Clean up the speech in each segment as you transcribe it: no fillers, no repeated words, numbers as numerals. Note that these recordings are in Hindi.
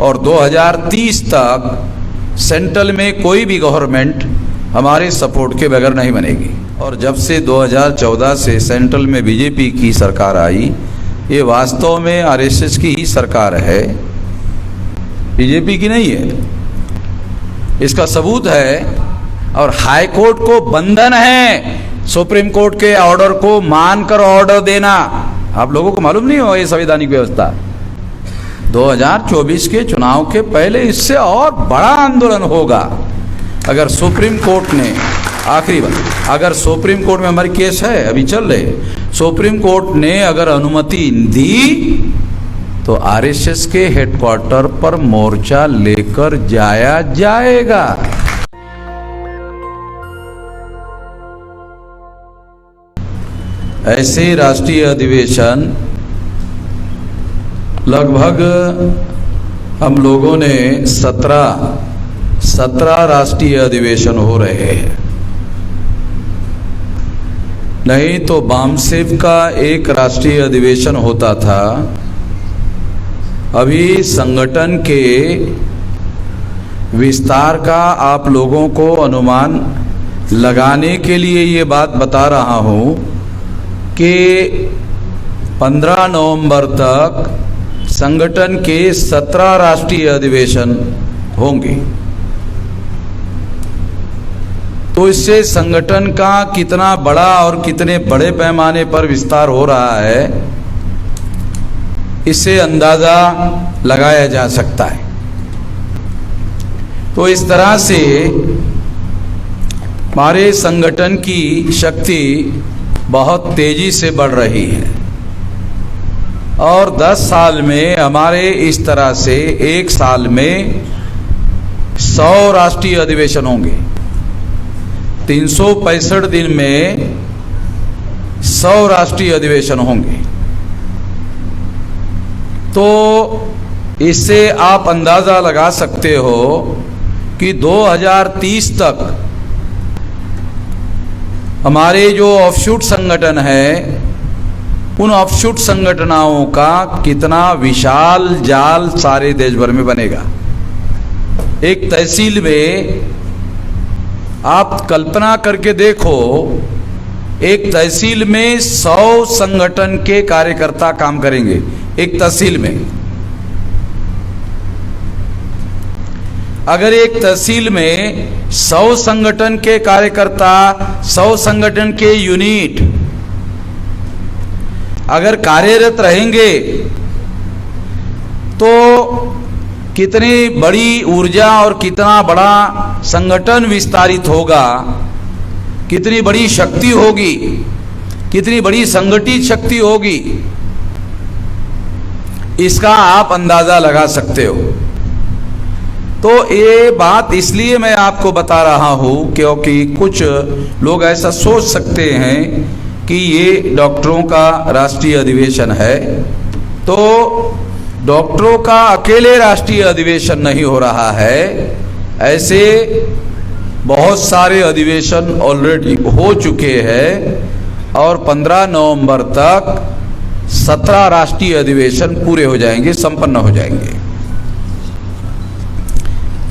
और 2030 तक सेंट्रल में कोई भी गवर्नमेंट हमारे सपोर्ट के बगैर नहीं बनेगी। और जब से 2014 से सेंट्रल में बीजेपी की सरकार आई, ये वास्तव में आरएसएस की ही सरकार है, बीजेपी की नहीं है। इसका सबूत है। और हाई कोर्ट को बंधन है सुप्रीम कोर्ट के ऑर्डर को मानकर ऑर्डर देना। आप लोगों को मालूम नहीं होगा ये संवैधानिक व्यवस्था। 2024 के चुनाव के पहले इससे और बड़ा आंदोलन होगा। अगर सुप्रीम कोर्ट ने, आखिरी बात, अगर सुप्रीम कोर्ट में हमारी केस है अभी चल रहे, सुप्रीम कोर्ट ने अगर अनुमति दी तो आरएसएस के हेडक्वार्टर पर मोर्चा लेकर जाया जाएगा। ऐसे राष्ट्रीय अधिवेशन लगभग हम लोगों ने 17 राष्ट्रीय अधिवेशन हो रहे हैं। नहीं तो बामसेफ का एक राष्ट्रीय अधिवेशन होता था। अभी संगठन के विस्तार का आप लोगों को अनुमान लगाने के लिए ये बात बता रहा हूँ कि 15 नवंबर तक संगठन के 17 राष्ट्रीय अधिवेशन होंगे। तो इससे संगठन का कितना बड़ा और कितने बड़े पैमाने पर विस्तार हो रहा है, इससे अंदाजा लगाया जा सकता है। तो इस तरह से हमारे संगठन की शक्ति बहुत तेजी से बढ़ रही है। और 10 साल में हमारे इस तरह से एक साल में 100 राष्ट्रीय अधिवेशन होंगे। 365 दिन में 100 राष्ट्रीय अधिवेशन होंगे। तो इससे आप अंदाजा लगा सकते हो कि 2030 तक हमारे जो ऑफशूट संगठन है, उन ऑफशूट संगठनों का कितना विशाल जाल सारे देश भर में बनेगा। एक तहसील में आप कल्पना करके देखो, एक तहसील में 100 संगठन के कार्यकर्ता काम करेंगे। एक तहसील में अगर एक तहसील में 100 संगठन के कार्यकर्ता, 100 संगठन के यूनिट अगर कार्यरत रहेंगे तो कितनी बड़ी ऊर्जा और कितना बड़ा संगठन विस्तारित होगा, कितनी बड़ी शक्ति होगी, कितनी बड़ी संगठित शक्ति होगी, इसका आप अंदाजा लगा सकते हो। तो ये बात इसलिए मैं आपको बता रहा हूं क्योंकि कुछ लोग ऐसा सोच सकते हैं कि ये डॉक्टरों का राष्ट्रीय अधिवेशन है। तो डॉक्टरों का अकेले राष्ट्रीय अधिवेशन नहीं हो रहा है, ऐसे बहुत सारे अधिवेशन ऑलरेडी हो चुके हैं और 15 नवंबर तक 17 राष्ट्रीय अधिवेशन पूरे हो जाएंगे, संपन्न हो जाएंगे।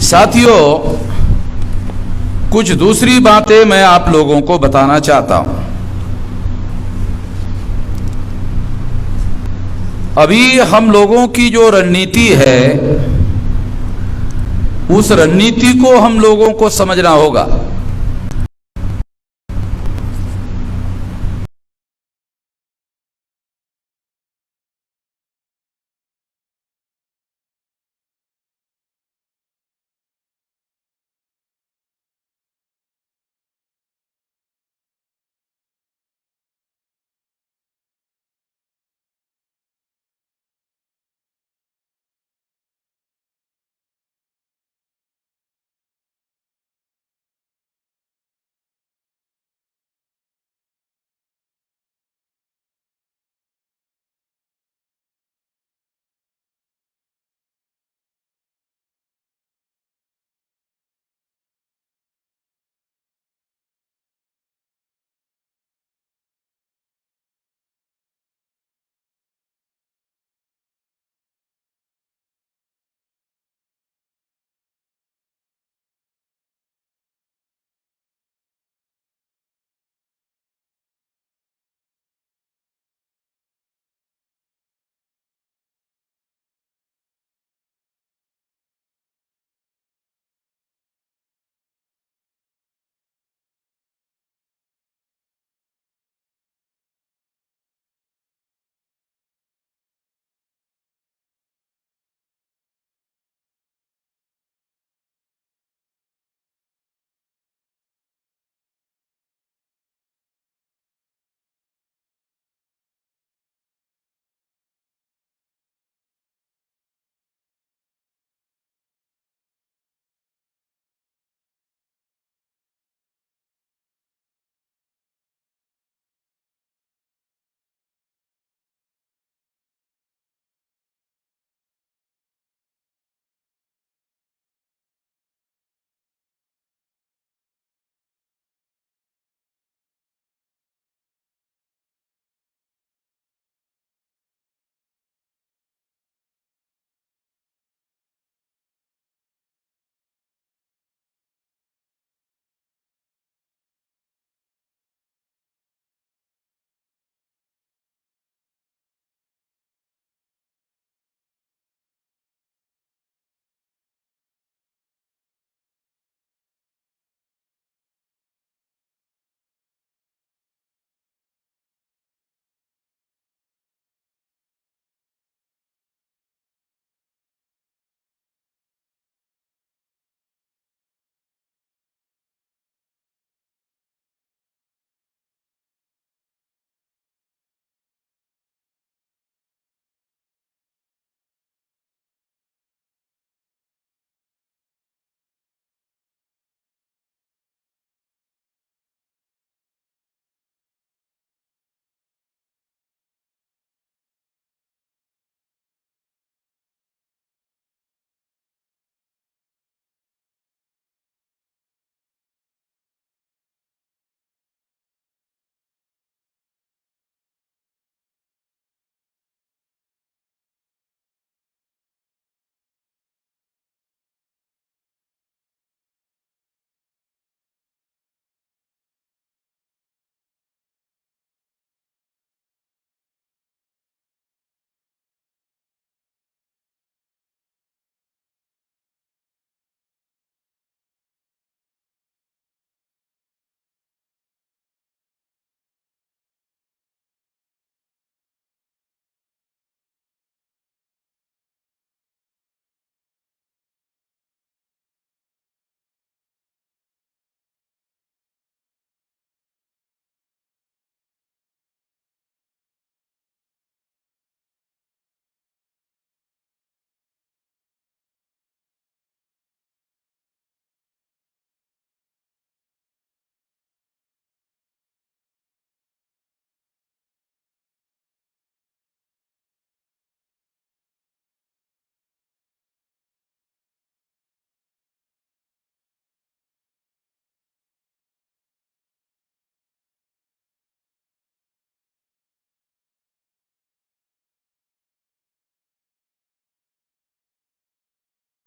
साथियों, कुछ दूसरी बातें मैं आप लोगों को बताना चाहता हूं। अभी हम लोगों की जो रणनीति है, उस रणनीति को हम लोगों को समझना होगा।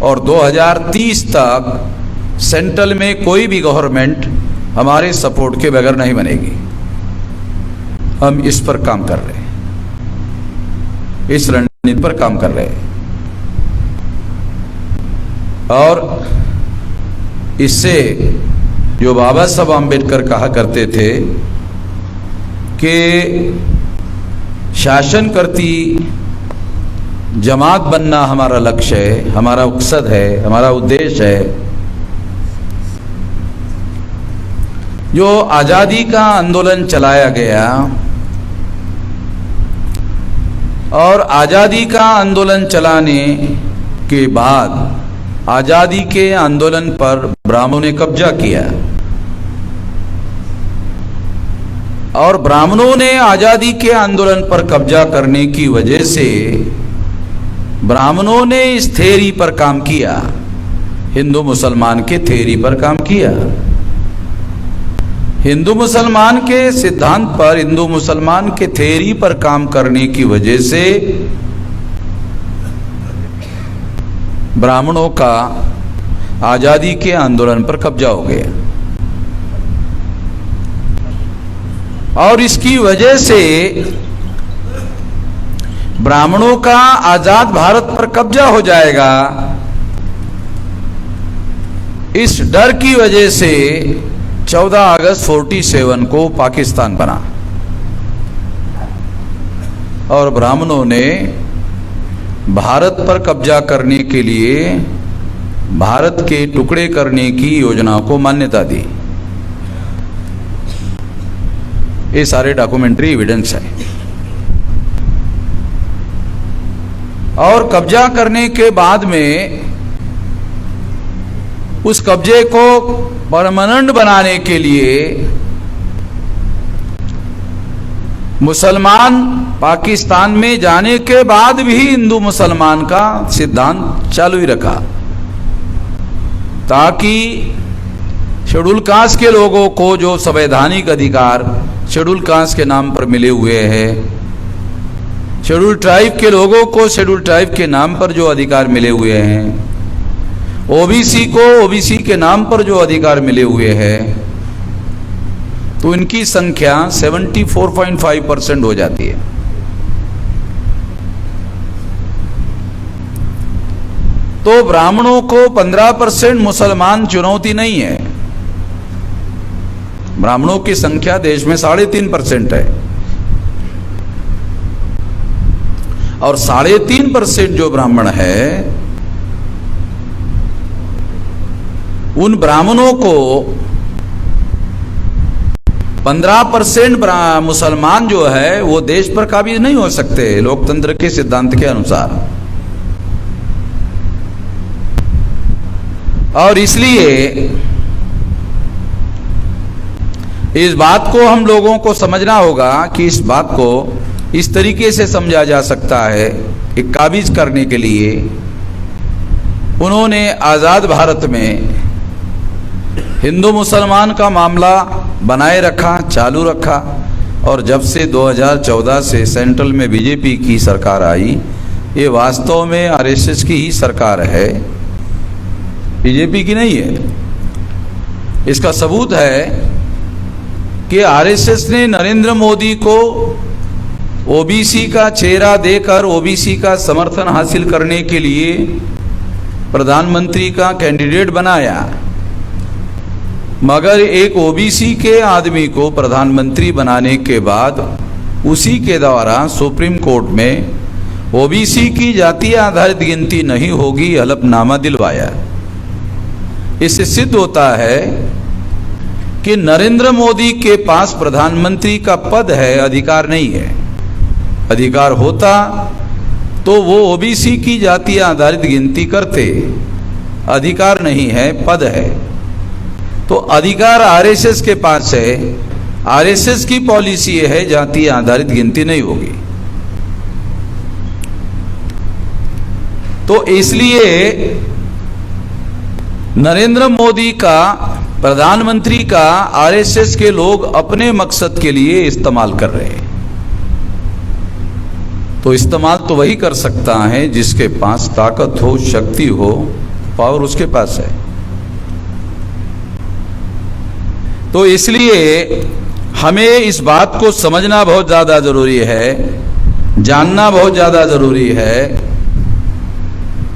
और 2030 तक सेंट्रल में कोई भी गवर्नमेंट हमारे सपोर्ट के बगैर नहीं बनेगी। हम इस पर काम कर रहे हैं, इस रणनीति पर काम कर रहे हैं। और इससे जो बाबा साहब आम्बेडकर कहा करते थे कि शासन करती जमात बनना हमारा लक्ष्य है, हमारा मकसद है, हमारा उद्देश्य है। जो आज़ादी का आंदोलन चलाया गया और आज़ादी का आंदोलन चलाने के बाद आज़ादी के आंदोलन पर ब्राह्मणों ने कब्जा किया और ब्राह्मणों ने आज़ादी के आंदोलन पर कब्जा करने की वजह से ब्राह्मणों ने इस थ्योरी पर काम किया, हिंदू मुसलमान के थ्योरी पर काम किया। हिंदू मुसलमान के सिद्धांत पर, हिंदू मुसलमान के थ्योरी पर काम करने की वजह से ब्राह्मणों का आज़ादी के आंदोलन पर कब्जा हो गया और इसकी वजह से ब्राह्मणों का आजाद भारत पर कब्जा हो जाएगा। इस डर की वजह से 14 अगस्त 47 को पाकिस्तान बना और ब्राह्मणों ने भारत पर कब्जा करने के लिए भारत के टुकड़े करने की योजना को मान्यता दी। ये सारे डॉक्यूमेंट्री एविडेंस है। और कब्जा करने के बाद में उस कब्जे को परमानेंट बनाने के लिए मुसलमान पाकिस्तान में जाने के बाद भी हिंदू मुसलमान का सिद्धांत चालू ही रखा ताकि शेड्यूल कास्ट के लोगों को जो संवैधानिक अधिकार शेड्यूल कास्ट के नाम पर मिले हुए हैं, शेड्यूल ट्राइब के लोगों को शेड्यूल ट्राइब के नाम पर जो अधिकार मिले हुए हैं, ओबीसी को ओबीसी के नाम पर जो अधिकार मिले हुए हैं, तो इनकी संख्या 74.5% हो जाती है। तो ब्राह्मणों को 15% मुसलमान चुनौती नहीं है। ब्राह्मणों की संख्या देश में 3.5% है और 3.5% जो ब्राह्मण है उन ब्राह्मणों को 15% मुसलमान जो है वो देश पर काबिज नहीं हो सकते लोकतंत्र के सिद्धांत के अनुसार। और इसलिए इस बात को हम लोगों को समझना होगा कि इस बात को इस तरीके से समझा जा सकता है कि काबिज करने के लिए उन्होंने आज़ाद भारत में हिंदू मुसलमान का मामला बनाए रखा, चालू रखा। और जब से 2014 से सेंट्रल में बीजेपी की सरकार आई, ये वास्तव में आरएसएस की ही सरकार है, बीजेपी की नहीं है। इसका सबूत है कि आरएसएस ने नरेंद्र मोदी को ओबीसी का चेहरा देकर ओबीसी का समर्थन हासिल करने के लिए प्रधानमंत्री का कैंडिडेट बनाया, मगर एक ओबीसी के आदमी को प्रधानमंत्री बनाने के बाद उसी के द्वारा सुप्रीम कोर्ट में ओबीसी की जातीय आधारित गिनती नहीं होगी हलफनामा दिलवाया। इससे सिद्ध होता है कि नरेंद्र मोदी के पास प्रधानमंत्री का पद है, अधिकार नहीं है। अधिकार होता तो वो ओबीसी की जातीय आधारित गिनती करते, अधिकार नहीं है, पद है। तो अधिकार आरएसएस के पास है, आरएसएस की पॉलिसी है जातीय आधारित गिनती नहीं होगी। तो इसलिए नरेंद्र मोदी का, प्रधानमंत्री का आरएसएस के लोग अपने मकसद के लिए इस्तेमाल कर रहे हैं। तो इस्तेमाल तो वही कर सकता है जिसके पास ताकत हो, शक्ति हो, पावर उसके पास है। तो इसलिए हमें इस बात को समझना बहुत ज़्यादा ज़रूरी है, जानना बहुत ज़्यादा ज़रूरी है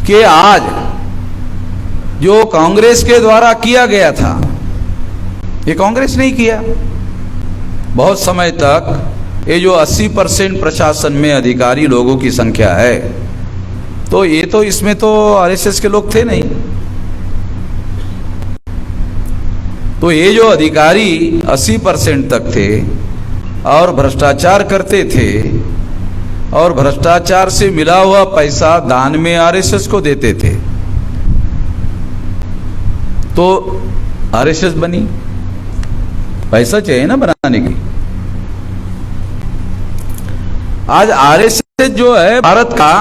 कि आज जो कांग्रेस के द्वारा किया गया था, ये कांग्रेस नहीं किया। बहुत समय तक ये जो 80% प्रशासन में अधिकारी लोगों की संख्या है, तो ये तो इसमें तो आरएसएस के लोग थे नहीं। तो ये जो अधिकारी 80% तक थे और भ्रष्टाचार करते थे और भ्रष्टाचार से मिला हुआ पैसा दान में आरएसएस को देते थे, तो आरएसएस बनी। पैसा चाहिए ना बनाने की। आज आरएसएस जो है भारत का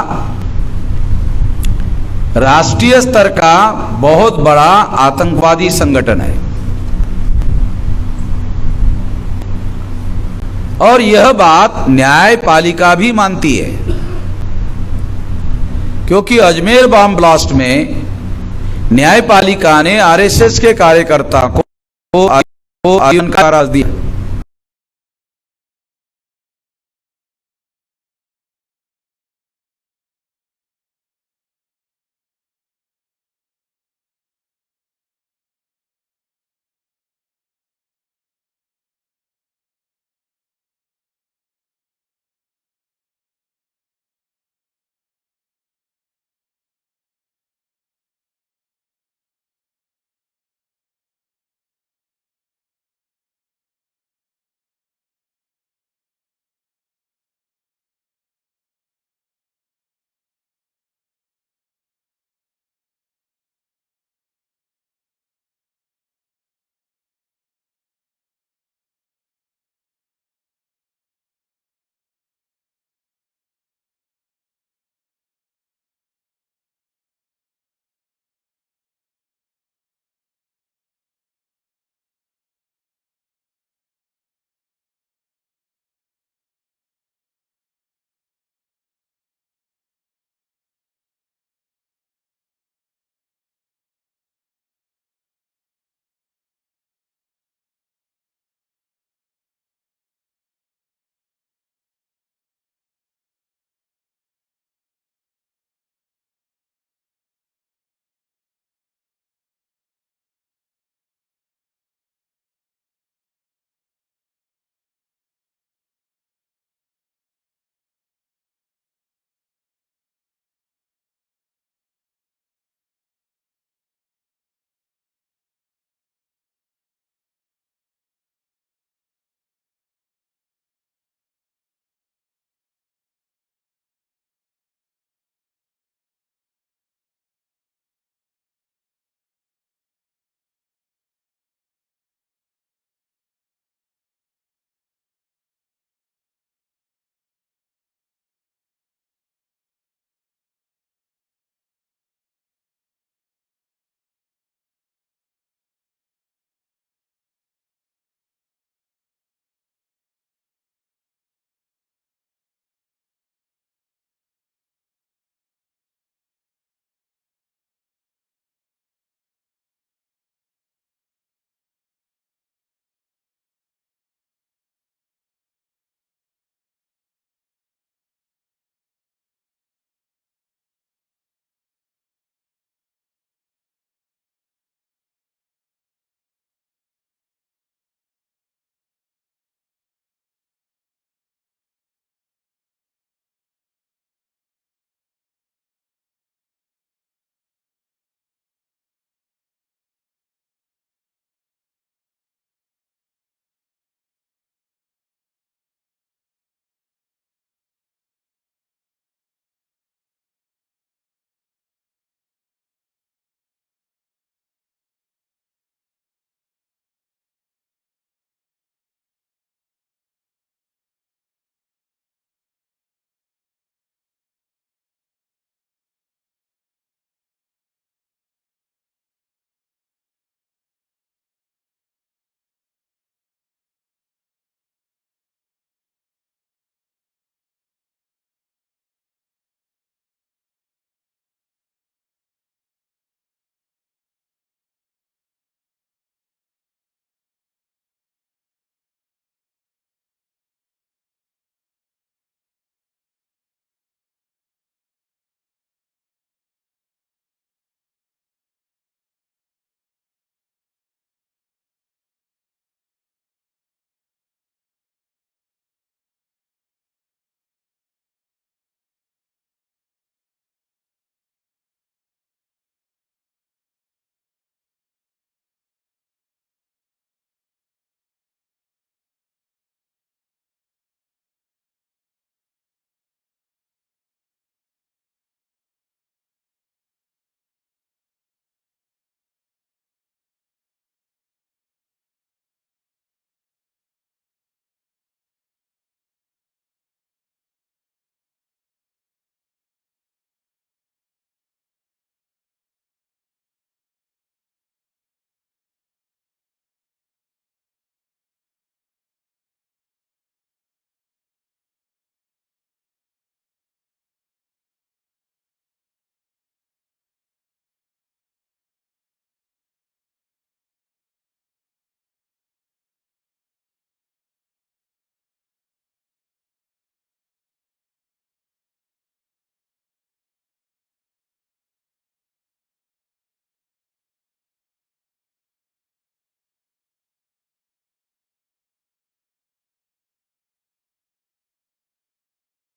राष्ट्रीय स्तर का बहुत बड़ा आतंकवादी संगठन है। और यह बात न्यायपालिका भी मानती है, क्योंकि अजमेर बम ब्लास्ट में न्यायपालिका ने आरएसएस के कार्यकर्ता को आजीवन कारावास दिया।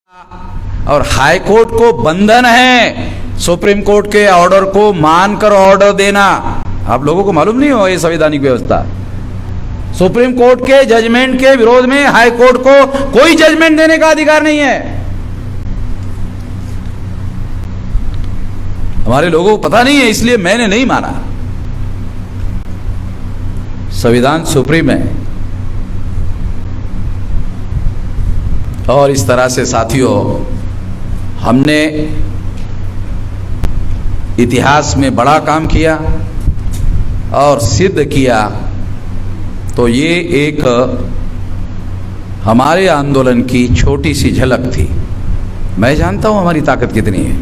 और हाई कोर्ट को बंधन है सुप्रीम कोर्ट के ऑर्डर को मानकर ऑर्डर देना। आप लोगों को मालूम नहीं हो ये संवैधानिक व्यवस्था। सुप्रीम कोर्ट के जजमेंट के विरोध में हाई कोर्ट को कोई जजमेंट देने का अधिकार नहीं है। हमारे लोगों को पता नहीं है, इसलिए मैंने नहीं माना। संविधान सुप्रीम है। और इस तरह से साथियों, हमने इतिहास में बड़ा काम किया और सिद्ध किया। तो ये एक हमारे आंदोलन की छोटी सी झलक थी। मैं जानता हूं हमारी ताकत कितनी है।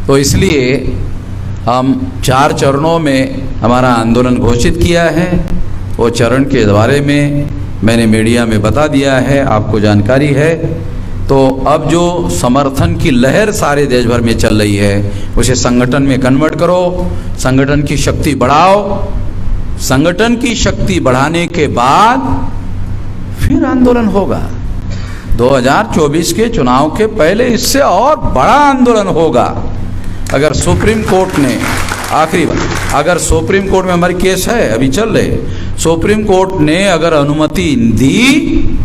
तो इसलिए हम 4 चरणों में हमारा आंदोलन घोषित किया है। वो चरण के बारे में मैंने मीडिया में बता दिया है, आपको जानकारी है। तो अब जो समर्थन की लहर सारे देश भर में चल रही है, उसे संगठन में कन्वर्ट करो, संगठन की शक्ति बढ़ाओ। संगठन की शक्ति बढ़ाने के बाद फिर आंदोलन होगा। 2024 के चुनाव के पहले इससे और बड़ा आंदोलन होगा। अगर सुप्रीम कोर्ट ने, आखिरी बात, अगर सुप्रीम कोर्ट में हमारी केस है अभी चल रहे, सुप्रीम कोर्ट ने अगर अनुमति दी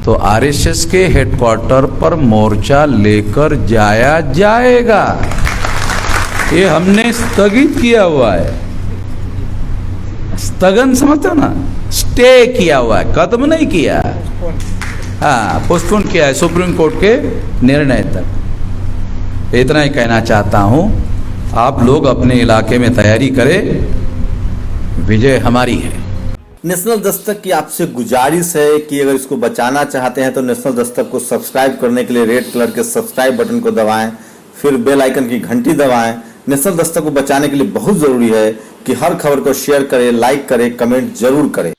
तो आरएसएस के हेडक्वार्टर पर मोर्चा लेकर जाया जाएगा। ये हमने स्थगित किया हुआ है। स्थगन समझते हो ना, स्टे किया हुआ है, खत्म नहीं किया। हाँ, पोस्टपोन किया है सुप्रीम कोर्ट के निर्णय तक। इतना ही कहना चाहता हूं। आप लोग अपने इलाके में तैयारी करें, विजय हमारी है। नेशनल दस्तक की आपसे गुजारिश है कि अगर इसको बचाना चाहते हैं तो नेशनल दस्तक को सब्सक्राइब करने के लिए रेड कलर के सब्सक्राइब बटन को दबाएं, फिर बेल आइकन की घंटी दबाएं। नेशनल दस्तक को बचाने के लिए बहुत जरूरी है कि हर खबर को शेयर करें, लाइक करें, कमेंट जरूर करें।